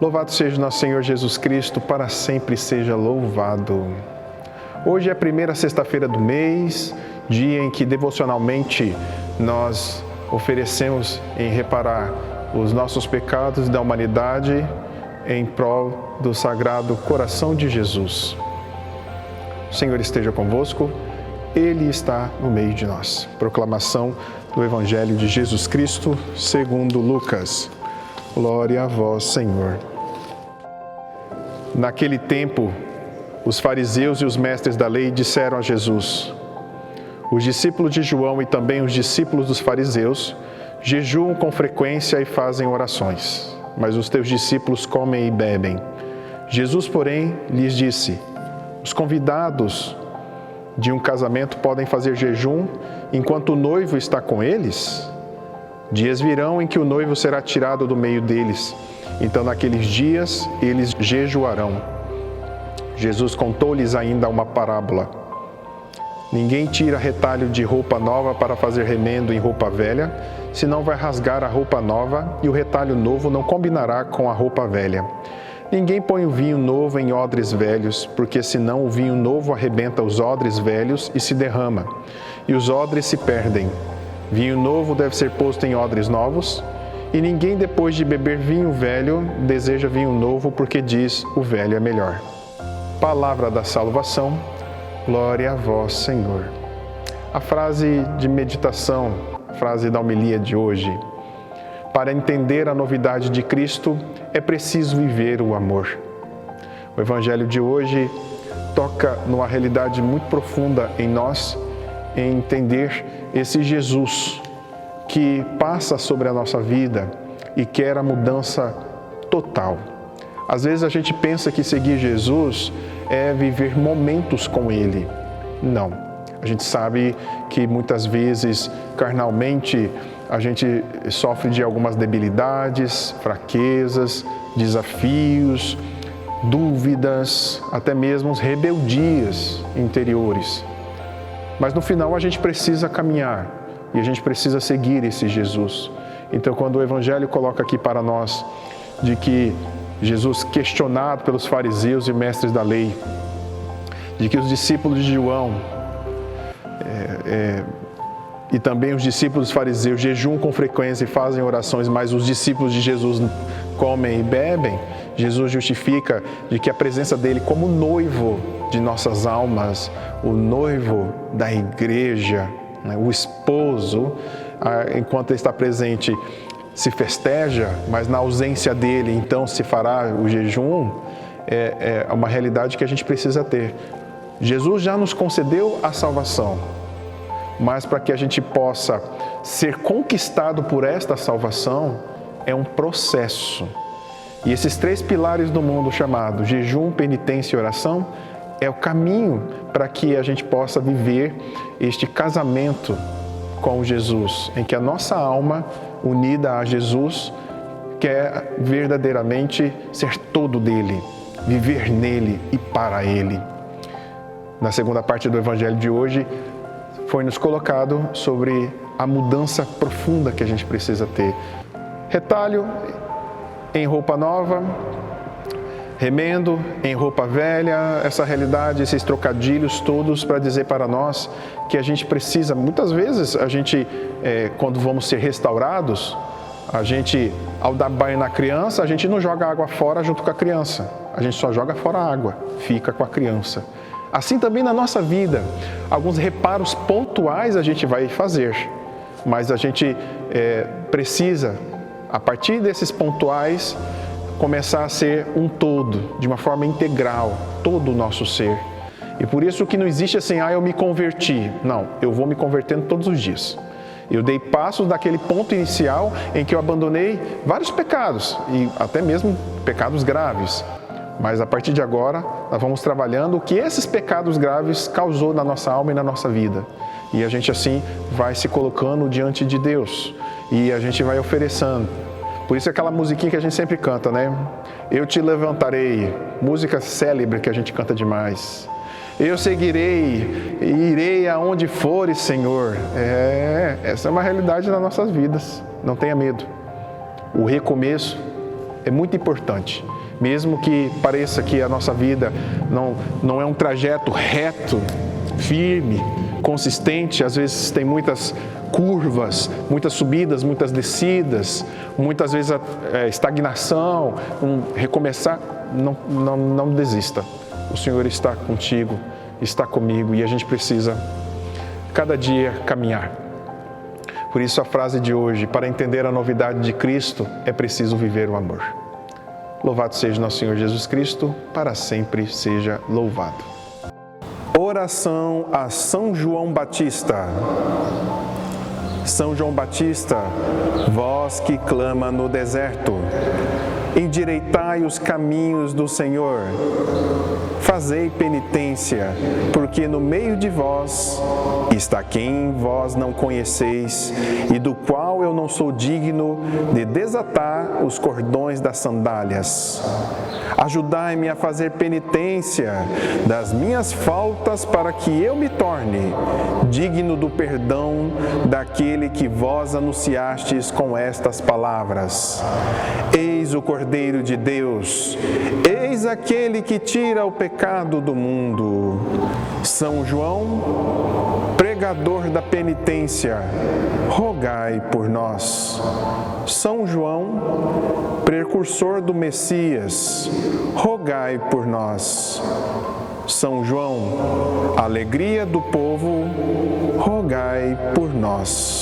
Louvado seja nosso Senhor Jesus Cristo, para sempre seja louvado. Hoje é a primeira sexta-feira do mês, dia em que devocionalmente nós oferecemos em reparar os nossos pecados da humanidade em prol do Sagrado Coração de Jesus. O Senhor esteja convosco, Ele está no meio de nós. Proclamação do Evangelho de Jesus Cristo, segundo Lucas. Glória a vós, Senhor. Naquele tempo, os fariseus e os mestres da lei disseram a Jesus: os discípulos de João e também os discípulos dos fariseus jejuam com frequência e fazem orações, mas os teus discípulos comem e bebem. Jesus, porém, lhes disse: os convidados de um casamento podem fazer jejum enquanto o noivo está com eles? Dias virão em que o noivo será tirado do meio deles. Então, naqueles dias, eles jejuarão. Jesus contou-lhes ainda uma parábola. Ninguém tira retalho de roupa nova para fazer remendo em roupa velha, senão vai rasgar a roupa nova e o retalho novo não combinará com a roupa velha. Ninguém põe o vinho novo em odres velhos, porque senão o vinho novo arrebenta os odres velhos e se derrama, e os odres se perdem. Vinho novo deve ser posto em odres novos, e ninguém depois de beber vinho velho deseja vinho novo, porque diz: o velho é melhor. Palavra da salvação, glória a vós, Senhor. A frase de meditação, a frase da homilia de hoje: para entender a novidade de Cristo, é preciso viver o amor. O Evangelho de hoje toca numa realidade muito profunda em nós, em entender esse Jesus que passa sobre a nossa vida e quer a mudança total. Às vezes a gente pensa que seguir Jesus é viver momentos com Ele. Não. A gente sabe que muitas vezes, carnalmente, a gente sofre de algumas debilidades, fraquezas, desafios, dúvidas, até mesmo rebeldias interiores. Mas no final a gente precisa caminhar e a gente precisa seguir esse Jesus. Então, quando o Evangelho coloca aqui para nós de que Jesus, questionado pelos fariseus e mestres da lei, de que os discípulos de João e também os discípulos dos fariseus jejuam com frequência e fazem orações, mas os discípulos de Jesus comem e bebem, Jesus justifica de que a presença dele como noivo de nossas almas, o noivo da igreja, o esposo, enquanto ele está presente, se festeja, mas na ausência dele, então se fará o jejum, é uma realidade que a gente precisa ter. Jesus já nos concedeu a salvação, mas para que a gente possa ser conquistado por esta salvação, é um processo. E esses três pilares do mundo chamado jejum, penitência e oração, é o caminho para que a gente possa viver este casamento com Jesus, em que a nossa alma, unida a Jesus, quer verdadeiramente ser todo dele, viver nele e para ele. Na segunda parte do Evangelho de hoje, foi nos colocado sobre a mudança profunda que a gente precisa ter. Retalho em roupa nova, remendo em roupa velha, essa realidade, esses trocadilhos todos para dizer para nós que a gente precisa, muitas vezes, a gente, quando vamos ser restaurados, a gente, ao dar banho na criança, a gente não joga água fora junto com a criança, a gente só joga fora a água, fica com a criança. Assim também na nossa vida, alguns reparos pontuais a gente vai fazer, mas a gente precisa, a partir desses pontuais, começar a ser um todo, de uma forma integral, todo o nosso ser. E por isso que não existe assim, eu me converti. Não, eu vou me convertendo todos os dias. Eu dei passos daquele ponto inicial em que eu abandonei vários pecados, e até mesmo pecados graves. Mas a partir de agora, nós vamos trabalhando o que esses pecados graves causou na nossa alma e na nossa vida. E a gente assim vai se colocando diante de Deus. E a gente vai oferecendo. Por isso aquela musiquinha que a gente sempre canta, né? Eu te levantarei, música célebre que a gente canta demais. Eu seguirei e irei aonde fores, Senhor. Essa é uma realidade nas nossas vidas. Não tenha medo. O recomeço É muito importante. Mesmo que pareça que a nossa vida não é um trajeto reto, firme, consistente, às vezes tem muitas curvas, muitas subidas, muitas descidas, muitas vezes estagnação, recomeçar, não desista. O Senhor está contigo, está comigo e a gente precisa cada dia caminhar. Por isso a frase de hoje, para entender a novidade de Cristo, é preciso viver o amor. Louvado seja nosso Senhor Jesus Cristo, para sempre seja louvado. Oração a São João Batista. São João Batista, vós que clama no deserto, endireitai os caminhos do Senhor. Fazei penitência, porque no meio de vós está quem vós não conheceis e do qual eu não sou digno de desatar os cordões das sandálias. Ajudai-me a fazer penitência das minhas faltas para que eu me torne digno do perdão daquele que vós anunciastes com estas palavras. Eis o Cordeiro de Deus, eis aquele que tira o pecado do mundo. São João, pregador da penitência, rogai por nós. São João, precursor do Messias, rogai por nós. São João, alegria do povo, rogai por nós.